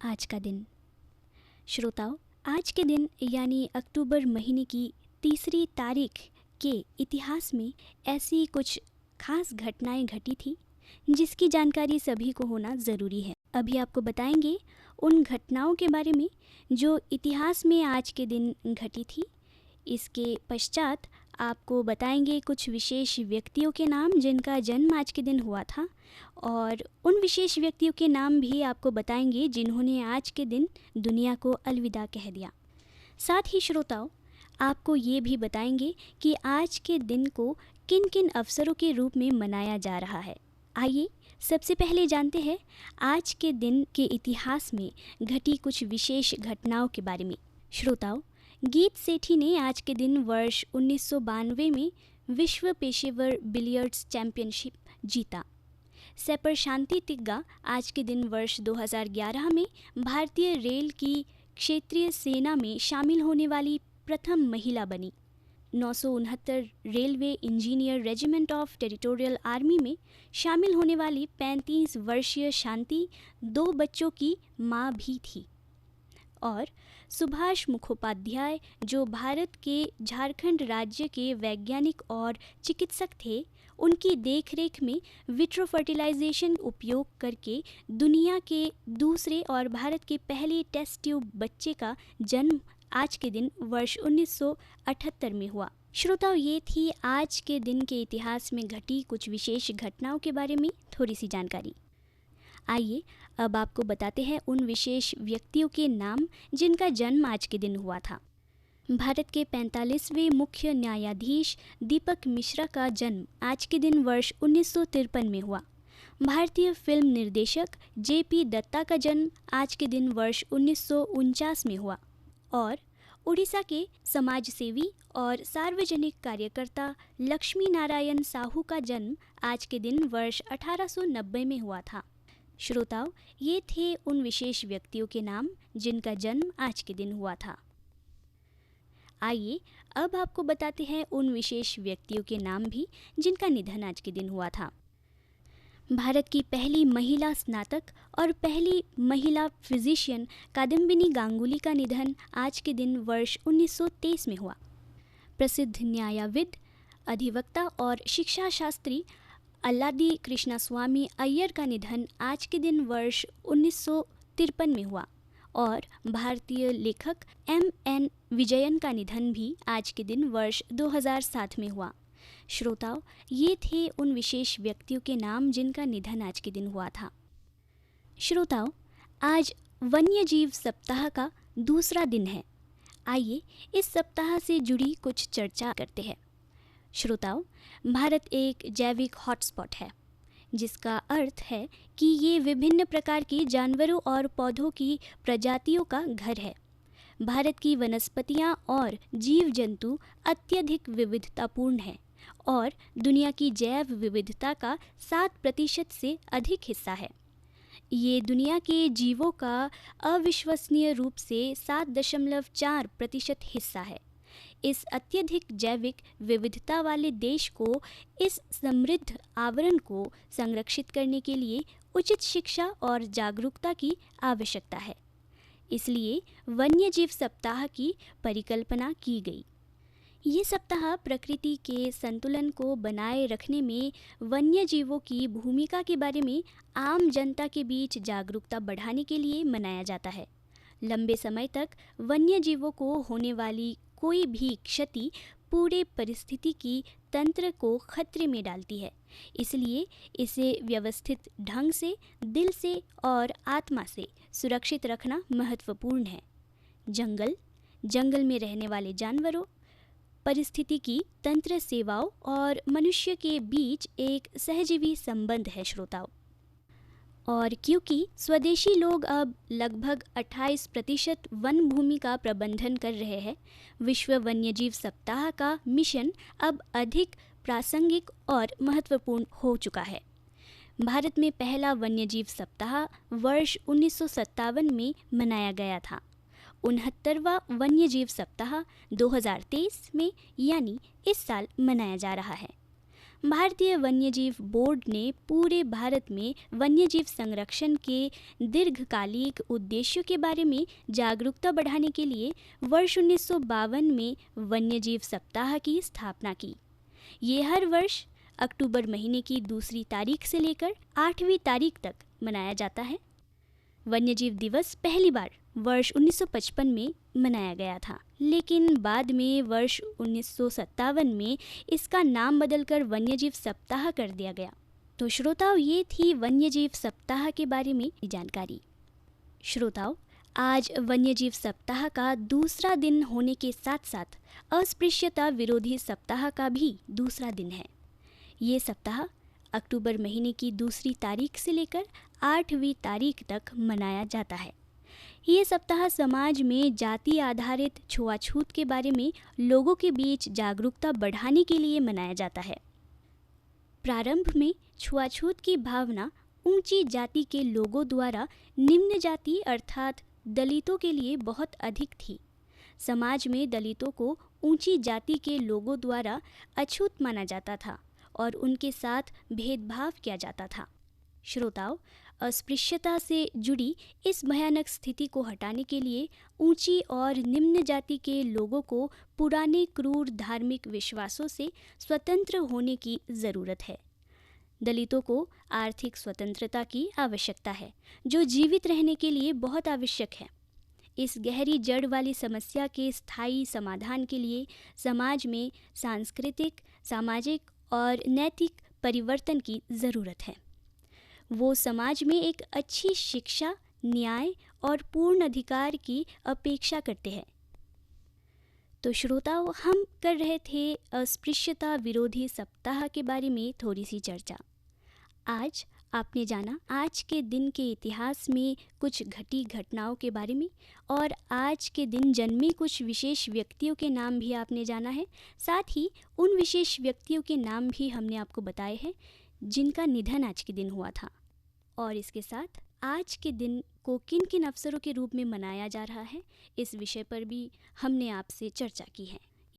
आज का दिन। श्रोताओं, आज के दिन यानी अक्टूबर महीने की तीसरी तारीख के इतिहास में ऐसी कुछ खास घटनाएं घटी थी जिसकी जानकारी सभी को होना ज़रूरी है। अभी आपको बताएंगे उन घटनाओं के बारे में जो इतिहास में आज के दिन घटी थी। इसके पश्चात आपको बताएंगे कुछ विशेष व्यक्तियों के नाम जिनका जन्म आज के दिन हुआ था, और उन विशेष व्यक्तियों के नाम भी आपको बताएंगे जिन्होंने आज के दिन दुनिया को अलविदा कह दिया। साथ ही श्रोताओं, आपको ये भी बताएंगे कि आज के दिन को किन किन अवसरों के रूप में मनाया जा रहा है। आइए सबसे पहले जानते हैं आज के दिन के इतिहास में घटी कुछ विशेष घटनाओं के बारे में। श्रोताओं, गीत सेठी ने आज के दिन वर्ष 1992 में विश्व पेशेवर बिलियर्ड्स चैंपियनशिप जीता। सैपर शांति तिग्गा आज के दिन वर्ष 2011 में भारतीय रेल की क्षेत्रीय सेना में शामिल होने वाली प्रथम महिला बनी। 969 railway engineer regiment of territorial army में शामिल होने वाली 35 वर्षीय शांति 2 बच्चों की मां भी थी। और सुभाष मुखोपाध्याय, जो भारत के झारखंड राज्य के वैज्ञानिक और चिकित्सक थे, उनकी देखरेख में विट्रो फर्टिलाइजेशन उपयोग करके दुनिया के दूसरे और भारत के पहले टेस्ट ट्यूब बच्चे का जन्म आज के दिन वर्ष 1978 में हुआ। श्रोताओं, ये थी आज के दिन के इतिहास में घटी कुछ विशेष घटनाओं के बारे में थोड़ी सी जानकारी। आइए अब आपको बताते हैं उन विशेष व्यक्तियों के नाम जिनका जन्म आज के दिन हुआ था। भारत के 45वें मुख्य न्यायाधीश दीपक मिश्रा का जन्म आज के दिन वर्ष 1953 में हुआ। भारतीय फिल्म निर्देशक जेपी दत्ता का जन्म आज के दिन वर्ष 1949 में हुआ। और उड़ीसा के समाजसेवी और सार्वजनिक कार्यकर्ता लक्ष्मी नारायण साहू का जन्म आज के दिन वर्ष 1890 में हुआ था। श्रोताओं, ये थे उन विशेष व्यक्तियों के नाम जिनका जन्म आज के दिन हुआ था। आइए अब आपको बताते हैं उन विशेष व्यक्तियों के नाम भी जिनका निधन आज के दिन हुआ था। भारत की पहली महिला स्नातक और पहली महिला फिजिशियन कादम्बिनी गांगुली का निधन आज के दिन वर्ष 1923 में हुआ। प्रसिद्ध न्यायविद, अधिवक्ता और शिक्षा शास्त्री अल्लादी कृष्णास्वामी अय्यर का निधन आज के दिन वर्ष 1953 में हुआ। और भारतीय लेखक एम.एन. विजयन का निधन भी आज के दिन वर्ष 2007 में हुआ। श्रोताओं, ये थे उन विशेष व्यक्तियों के नाम जिनका निधन आज के दिन हुआ था। श्रोताओं, आज वन्य जीव सप्ताह का दूसरा दिन है। आइए इस सप्ताह से जुड़ी कुछ चर्चा करते हैं। श्रोताओं, भारत एक जैविक हॉटस्पॉट है, जिसका अर्थ है कि ये विभिन्न प्रकार के जानवरों और पौधों की प्रजातियों का घर है। भारत की वनस्पतियां और जीव जंतु अत्यधिक विविधतापूर्ण हैं और दुनिया की जैव विविधता का 7% से अधिक हिस्सा है। ये दुनिया के जीवों का अविश्वसनीय रूप से 7.4% हिस्सा है। इस अत्यधिक जैविक विविधता वाले देश को इस समृद्ध आवरण को संरक्षित करने के लिए उचित शिक्षा और जागरूकता की आवश्यकता है। इसलिए वन्यजीव सप्ताह की परिकल्पना की गई। ये सप्ताह प्रकृति के संतुलन को बनाए रखने में वन्यजीवों की भूमिका के बारे में आम जनता के बीच जागरूकता बढ़ाने के लिए मनाया जाता है। लंबे समय तक वन्यजीवों को होने वाली कोई भी क्षति पूरे परिस्थितिकी तंत्र को खतरे में डालती है। इसलिए इसे व्यवस्थित ढंग से, दिल से और आत्मा से सुरक्षित रखना महत्वपूर्ण है। जंगल में रहने वाले जानवरों, परिस्थितिकी तंत्र सेवाओं और मनुष्य के बीच एक सहजीवी संबंध है। श्रोताओं, और क्योंकि स्वदेशी लोग अब लगभग 28% वन भूमि का प्रबंधन कर रहे हैं, विश्व वन्यजीव सप्ताह का मिशन अब अधिक प्रासंगिक और महत्वपूर्ण हो चुका है। भारत में पहला वन्यजीव सप्ताह वर्ष 1957 में मनाया गया था। 69वां वन्यजीव सप्ताह 2023 में यानी इस साल मनाया जा रहा है। भारतीय वन्यजीव बोर्ड ने पूरे भारत में वन्यजीव संरक्षण के दीर्घकालिक उद्देश्यों के बारे में जागरूकता बढ़ाने के लिए वर्ष 1952 में वन्यजीव सप्ताह की स्थापना की। ये हर वर्ष अक्टूबर महीने की दूसरी तारीख से लेकर 8वीं तारीख तक मनाया जाता है। वन्यजीव दिवस पहली बार वर्ष 1955 में मनाया गया था, लेकिन बाद में वर्ष 1957 में इसका नाम बदलकर वन्यजीव सप्ताह कर दिया गया। तो श्रोताओं, ये थी वन्यजीव सप्ताह के बारे में जानकारी। श्रोताओं, आज वन्यजीव सप्ताह का दूसरा दिन होने के साथ साथ अस्पृश्यता विरोधी सप्ताह का भी दूसरा दिन है। ये सप्ताह अक्टूबर महीने की दूसरी तारीख से लेकर 8वीं तारीख तक मनाया जाता है। ये सप्ताह समाज में जाति आधारित छुआछूत के बारे में लोगों के बीच जागरूकता बढ़ाने के लिए मनाया जाता है। प्रारंभ में छुआछूत की भावना ऊंची जाति के लोगों द्वारा निम्न जाति अर्थात दलितों के लिए बहुत अधिक थी। समाज में दलितों को ऊंची जाति के लोगों द्वारा अछूत माना जाता था और उनके साथ भेदभाव किया जाता था। श्रोताओं, अस्पृश्यता से जुड़ी इस भयानक स्थिति को हटाने के लिए ऊंची और निम्न जाति के लोगों को पुराने क्रूर धार्मिक विश्वासों से स्वतंत्र होने की ज़रूरत है। दलितों को आर्थिक स्वतंत्रता की आवश्यकता है, जो जीवित रहने के लिए बहुत आवश्यक है। इस गहरी जड़ वाली समस्या के स्थायी समाधान के लिए समाज में सांस्कृतिक, सामाजिक और नैतिक परिवर्तन की ज़रूरत है। वो समाज में एक अच्छी शिक्षा, न्याय और पूर्ण अधिकार की अपेक्षा करते हैं। तो श्रोताओं, हम कर रहे थे अस्पृश्यता विरोधी सप्ताह के बारे में थोड़ी सी चर्चा। आज आपने जाना आज के दिन के इतिहास में कुछ घटी घटनाओं के बारे में, और आज के दिन जन्मे कुछ विशेष व्यक्तियों के नाम भी आपने जाना है। साथ ही उन विशेष व्यक्तियों के नाम भी हमने आपको बताए हैं जिनका निधन आज के दिन हुआ था। और इसके साथ आज के दिन को किन किन अवसरों के रूप में मनाया जा रहा है, इस विषय पर भी हमने आपसे चर्चा की है।